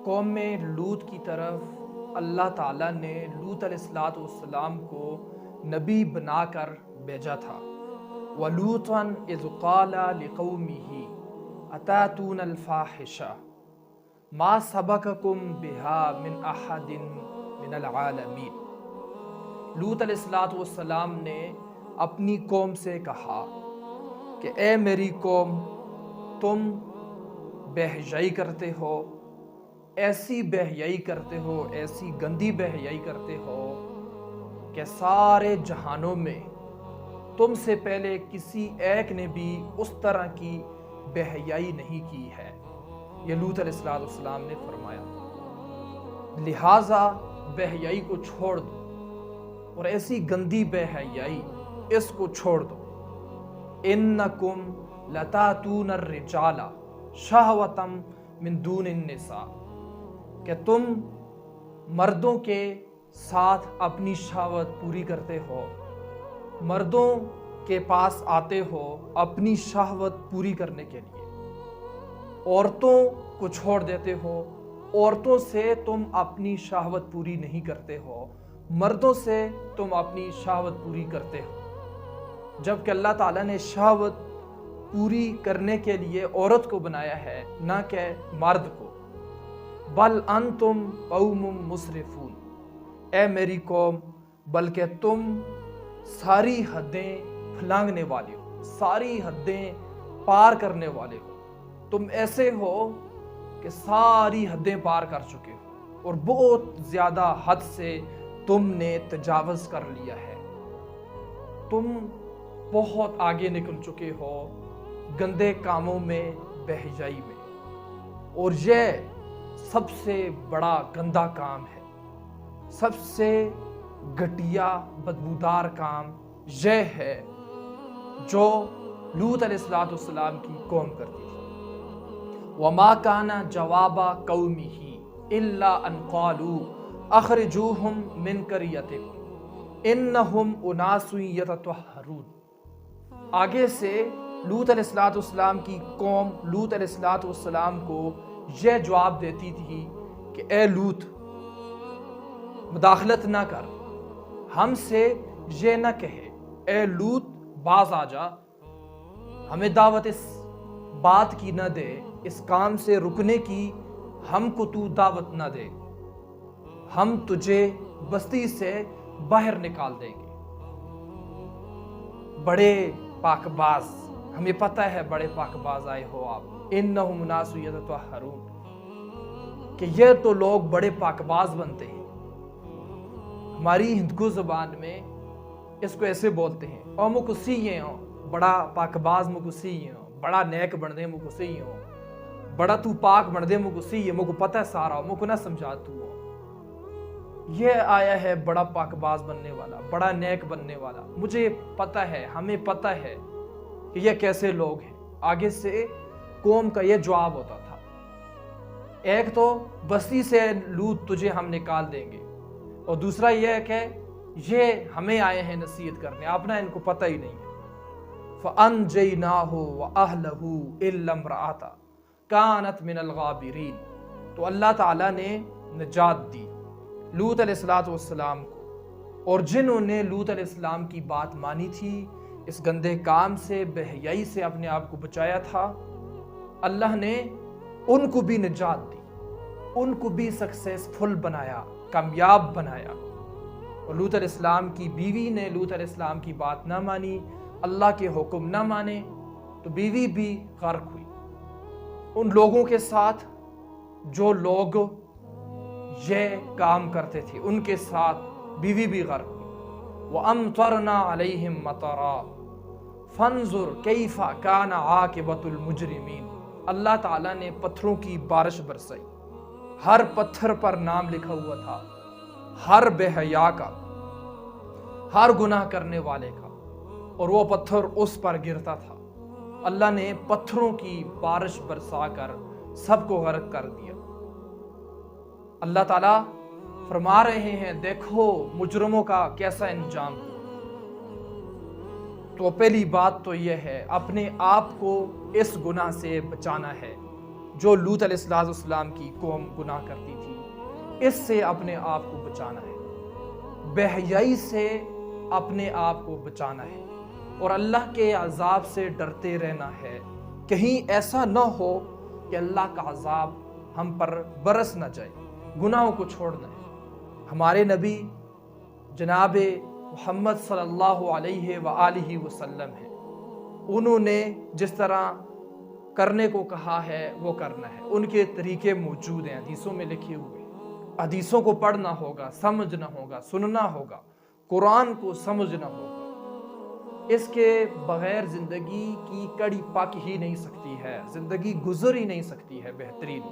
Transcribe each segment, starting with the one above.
قوم لوط کی طرف اللہ تعالیٰ نے لوط علیہ السلام کو نبی بنا کر بھیجا تھا۔ وَلُوطًا إِذْ قَالَ لِقَوْمِهِ أَتَأْتُونَ الْفَاحِشَةَ مَا سَبَقَكُم بِهَا مِنْ أَحَدٍ مِنَ الْعَالَمِينَ۔ لوط علیہ السلام نے اپنی قوم سے کہا کہ اے میری قوم، تم بے حیائی کرتے ہو، ایسی بے حیائی کرتے ہو، ایسی گندی بے حیائی کرتے ہو کہ سارے جہانوں میں تم سے پہلے کسی ایک نے بھی اس طرح کی بے حیائی نہیں کی ہے۔ یہ لوط علیہ السلام نے فرمایا، لہٰذا بے حیائی کو چھوڑ دو، اور ایسی گندی بے حیائی اس کو چھوڑ دو۔ انکم لتاتون الرجال شہوۃ من دون النساء، کہ تم مردوں کے ساتھ اپنی شہوت پوری کرتے ہو، مردوں کے پاس آتے ہو اپنی شہوت پوری کرنے کے لیے، عورتوں کو چھوڑ دیتے ہو، عورتوں سے تم اپنی شہوت پوری نہیں کرتے ہو، مردوں سے تم اپنی شہوت پوری کرتے ہو، جبکہ اللہ تعالیٰ نے شہوت پوری کرنے کے لیے عورت کو بنایا ہے، نہ کہ مرد کو۔ بل انتم قوم مسرفون، اے میری قوم، بلکہ تم ساری حدیں پھلانگنے والے ہو، ساری حدیں پار کرنے والے ہو، تم ایسے ہو کہ ساری حدیں پار کر چکے ہو، اور بہت زیادہ حد سے تم نے تجاوز کر لیا ہے، تم بہت آگے نکل چکے ہو گندے کاموں میں، بے حیائی میں، اور یہ سب سے بڑا گندا کام ہے، سب سے گھٹیا بدبودار کام یہ ہے جو لوط علیہ السلام کی قوم کرتی تھی۔ وَمَا كَانَ جَوَابَ قَوْمِهِ إِلَّا أَنْ قَالُوا أَخْرِجُوهُمْ مِنْ قَرْيَتِكُمْ إِنَّهُمْ أُنَاسٌ يَتَطَهَّرُونَ۔ آگے سے لوط علیہ السلام کی قوم لوط علیہ السلام کو یہ جواب دیتی تھی کہ اے لوط، مداخلت نہ کر، ہم سے یہ نہ کہے، اے لوط باز آ جا، ہمیں دعوت اس بات کی نہ دے، اس کام سے رکنے کی ہم کو تو دعوت نہ دے، ہم تجھے بستی سے باہر نکال دیں گے۔ بڑے پاک باز، ہمیں پتہ ہے بڑے پاک باز آئے ہو آپ، انہم اناس یتطہرون، کہ یہ تو لوگ بڑے پاک باز بنتے ہیں۔ ہماری ہندکو زبان میں اس کو ایسے بولتے ہیں، او مکو سیئے ہو، بڑا پاک باز مکو سیئے ہو، بڑا نیک بن دے مکو سیئے ہو، بڑا تو پاک بن دے مکو سیئے، مکو پتہ ہے سارا ہو، مکو نہ سمجھا تو ہو۔ یہ آیا ہے بڑا پاک باز بننے والا، بڑا نیک بننے والا، مجھے پتہ ہے، ہمیں پتہ ہے کہ یہ کیسے لوگ ہیں۔ آگے سے قوم کا یہ جواب ہوتا تھا، ایک تو بستی سے لوط تجھے ہم نکال دیں گے، اور دوسرا یہ ہے کہ یہ ہمیں آئے ہیں نصیحت کرنے، اپنا ان کو پتہ ہی نہیں ہے۔ فَأَنْجَيْنَاهُ وَأَهْلَهُ إِلَّا امْرَأَتَهُ كَانَتْ مِنَ الْغَابِرِينَ۔ تو اللہ تعالیٰ نے نجات دی لوط علیہ السلام کو، اور جنہوں نے لوط علیہ السلام کی بات مانی تھی، اس گندے کام سے، بے حیائی سے اپنے آپ کو بچایا تھا، اللہ نے ان کو بھی نجات دی، ان کو بھی سکسیسفل بنایا، کامیاب بنایا۔ اور لوط علیہ السلام کی بیوی نے لوط علیہ السلام کی بات نہ مانی، اللہ کے حکم نہ مانے، تو بیوی بھی غرق ہوئی۔ ان لوگوں کے ساتھ جو لوگ یہ کام کرتے تھے، ان کے ساتھ بیوی بھی غرق ہوئی۔ وَأَمْطَرْنَا عَلَيْهِمْ مَطَرًا فَانظُرْ كَيْفَ كَانَ عَاقِبَةُ الْمُجْرِمِينَ۔ اللہ تعالیٰ نے پتھروں کی بارش برسائی، ہر پتھر پر نام لکھا ہوا تھا، ہر بے حیا کا، ہر گناہ کرنے والے کا، اور وہ پتھر اس پر گرتا تھا۔ اللہ نے پتھروں کی بارش برسا کر سب کو غرق کر دیا۔ اللہ تعالیٰ فرما رہے ہیں، دیکھو مجرموں کا کیسا انجام ہوا۔ تو پہلی بات تو یہ ہے، اپنے آپ کو اس گناہ سے بچانا ہے جو لوط علیہ السلام کی قوم گناہ کرتی تھی، اس سے اپنے آپ کو بچانا ہے، بے حیائی سے اپنے آپ کو بچانا ہے، اور اللہ کے عذاب سے ڈرتے رہنا ہے۔ کہیں ایسا نہ ہو کہ اللہ کا عذاب ہم پر برس نہ جائے، گناہوں کو چھوڑنا ہے۔ ہمارے نبی جناب محمد صلی اللہ علیہ وآلہ وسلم ہیں، انہوں نے جس طرح کرنے کو کہا ہے وہ کرنا ہے، ان کے طریقے موجود ہیں، حدیثوں میں لکھے ہوئے۔ حدیثوں کو پڑھنا ہوگا، سمجھنا ہوگا، سننا ہوگا، قرآن کو سمجھنا ہوگا۔ اس کے بغیر زندگی کی کڑی پک ہی نہیں سکتی ہے، زندگی گزر ہی نہیں سکتی ہے بہترین۔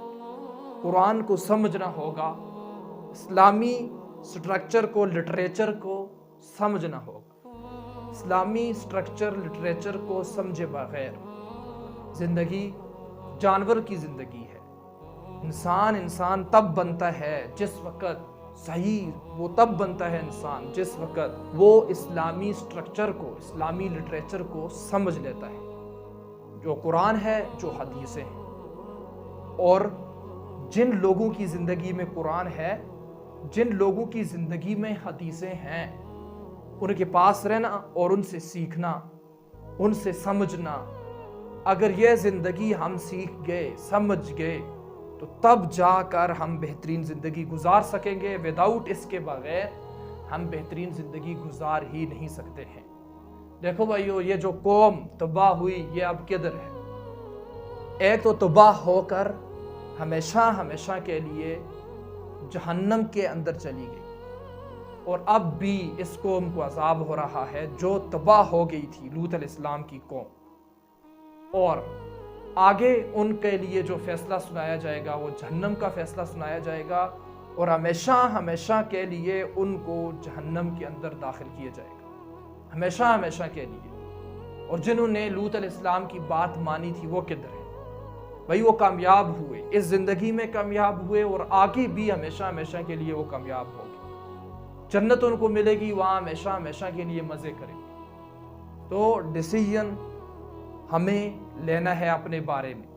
قرآن کو سمجھنا ہوگا، اسلامی سٹرکچر کو، لٹریچر کو سمجھنا ہوگا۔ اسلامی سٹرکچر لٹریچر کو سمجھے بغیر زندگی جانور کی زندگی ہے۔ انسان تب بنتا ہے جس وقت صحیح، وہ تب بنتا ہے انسان جس وقت وہ اسلامی سٹرکچر کو، اسلامی لٹریچر کو سمجھ لیتا ہے، جو قرآن ہے، جو حدیثیں ہیں۔ اور جن لوگوں کی زندگی میں قرآن ہے، جن لوگوں کی زندگی میں حدیثیں ہیں، ان کے پاس رہنا اور ان سے سیکھنا، ان سے سمجھنا۔ اگر یہ زندگی ہم سیکھ گئے، سمجھ گئے، تو تب جا کر ہم بہترین زندگی گزار سکیں گے۔ وداؤٹ اس کے بغیر ہم بہترین زندگی گزار ہی نہیں سکتے ہیں۔ دیکھو بھائیو، یہ جو قوم تباہ ہوئی، یہ اب کدھر ہے؟ ایک تو تباہ ہو کر ہمیشہ کے لیے جہنم کے اندر چلی گئی، اور اب بھی اس قوم کو عذاب ہو رہا ہے جو تباہ ہو گئی تھی، لوط علیہ السلام کی قوم۔ اور آگے ان کے لیے جو فیصلہ سنایا جائے گا وہ جہنم کا فیصلہ سنایا جائے گا، اور ہمیشہ کے لیے ان کو جہنم کے اندر داخل کیا جائے گا، ہمیشہ کے لیے۔ اور جنہوں نے لوط علیہ السلام کی بات مانی تھی وہ کدھر ہے؟ بھائی وہ کامیاب ہوئے، اس زندگی میں کامیاب ہوئے، اور آگے بھی ہمیشہ کے لیے وہ کامیاب ہو گئے۔ جنت ان کو ملے گی، وہاں ہمیشہ کے لیے مزے کریں گے۔ تو ڈیسیژن ہمیں لینا ہے اپنے بارے میں،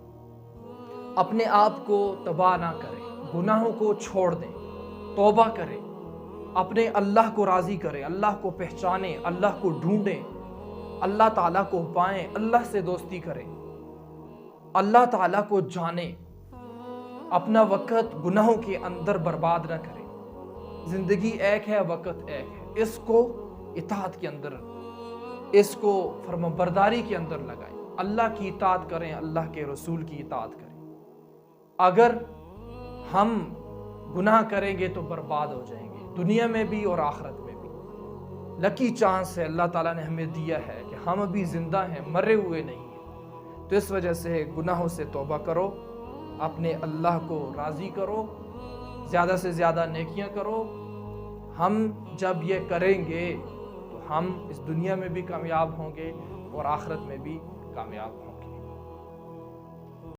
اپنے آپ کو تباہ نہ کریں، گناہوں کو چھوڑ دیں، توبہ کریں، اپنے اللہ کو راضی کریں، اللہ کو پہچانیں، اللہ کو ڈھونڈیں، اللہ تعالیٰ کو پائیں، اللہ سے دوستی کریں، اللہ تعالیٰ کو جانیں، اپنا وقت گناہوں کے اندر برباد نہ کریں۔ زندگی ایک ہے، وقت ایک ہے، اس کو اطاعت کے اندر، اس کو فرمانبرداری کے اندر لگائیں، اللہ کی اطاعت کریں، اللہ کے رسول کی اطاعت کریں۔ اگر ہم گناہ کریں گے تو برباد ہو جائیں گے، دنیا میں بھی اور آخرت میں بھی۔ لکی چانس ہے اللہ تعالیٰ نے ہمیں دیا ہے کہ ہم ابھی زندہ ہیں، مرے ہوئے نہیں ہیں۔ تو اس وجہ سے گناہوں سے توبہ کرو، اپنے اللہ کو راضی کرو، زیادہ سے زیادہ نیکیاں کرو۔ ہم جب یہ کریں گے تو ہم اس دنیا میں بھی کامیاب ہوں گے اور آخرت میں بھی کامیاب ہوں گے۔